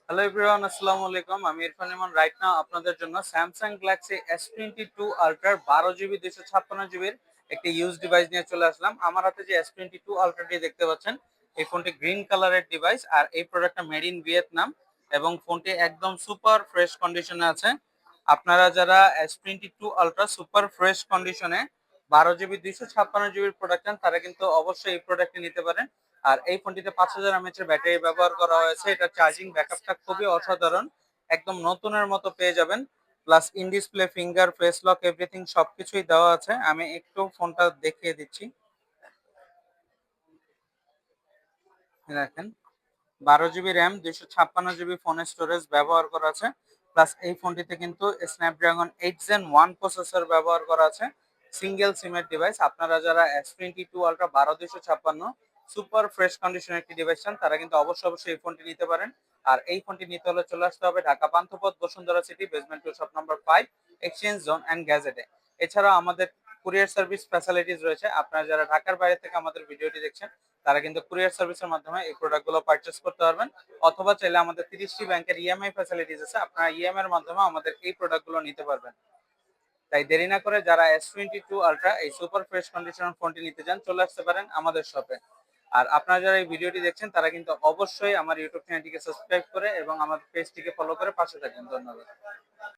Hello everyone, আসসালামু আলাইকুম। আমি ইরফান ইমন। রাইট নাও আপনাদের জন্য স্যামসাং গ্যালাক্সি S22 আলট্রার 12 জিবি 256 জিবির একটি ইউজ ডিভাইস নিয়ে চলে আসলাম। আমার হাতে যে S22 আলট্রাটি দেখতে পাচ্ছেন, এই ফোনটি গ্রিন কালারের ডিভাইস আর এই প্রোডাক্টটা মেড ইন ভিয়েতনাম এবং ফোনটি একদম সুপার ফ্রেশ কন্ডিশনে আছে। আপনারা যারা S22 আলট্রা সুপার ফ্রেশ কন্ডিশনে 12 জিবি 256 জিবির প্রোডাক্ট চান, তারা কিন্তু অবশ্যই এই প্রোডাক্টটি নিতে পারেন। আর এই ফোনটিতে 5000 mAh ব্যাটারি ব্যবহার করা হয়েছে। এটা চার্জিং ব্যাকআপটা খুবই অসাধারণ, একদম নতুনের মতো পেয়ে যাবেন। Plus in display finger, face lock, everything সবকিছুই দেওয়া আছে। আমি একটু ফোনটা দেখিয়ে দিচ্ছি। দেখেন, 12 জিবি র্যাম, 256 জিবি ফোনের স্টোরেজ ব্যবহার করা আছে। প্লাস এই ফোনটিতে কিন্তু স্ন্যাপড্রাগন 8 Gen 1 প্রসেসর ব্যবহার করা আছে। সিঙ্গেল সিমের ডিভাইস। আপনারা যারা S22 আলট্রা 12 256 সুপার ফ্রেশ কন্ডিশনের একটি ডিভাইস চান, তারা কিন্তু অবশ্যই এই ফোনটি নিতে পারেন। আর এই ফোনটি নিতে হলে চলে আসতে হবে Dhaka Panthapath, Bashundhara city, basement 2, shop number 5, exchange zone and গ্যাজেটে। এছাড়াও আমাদের কুরিয়ার সার্ভিস ফ্যাসিলিটিস রয়েছে। আপনারা যারা ঢাকার বাইরে থেকে আমাদের ভিডিওটি দেখছেন, তারা কিন্তু কুরিয়ার সার্ভিসের মাধ্যমে এই প্রোডাক্টগুলো পারচেজ করতে পারবেন। অথবা চাইলে আমাদের 30টি ব্যাংকের ইএমআই ফ্যাসিলিটিস আছে, আপনারা ইএমআই এর মাধ্যমে আমাদের এই প্রোডাক্টগুলো নিতে পারবেন। তাই দেরি না করে যারা S22 আলট্রা এই সুপার ফ্রেশ কন্ডিশনার ফোনটি নিতে চান, চলে আসতে পারেন আমাদের শপে। আর আপনারা যারা এই ভিডিওটি দেখছেন, তারা কিন্তু অবশ্যই আমার ইউটিউব চ্যানেলটিকে সাবস্ক্রাইব করে এবং আমাদের পেজটিকে ফলো করে পাশে থাকবেন। ধন্যবাদ।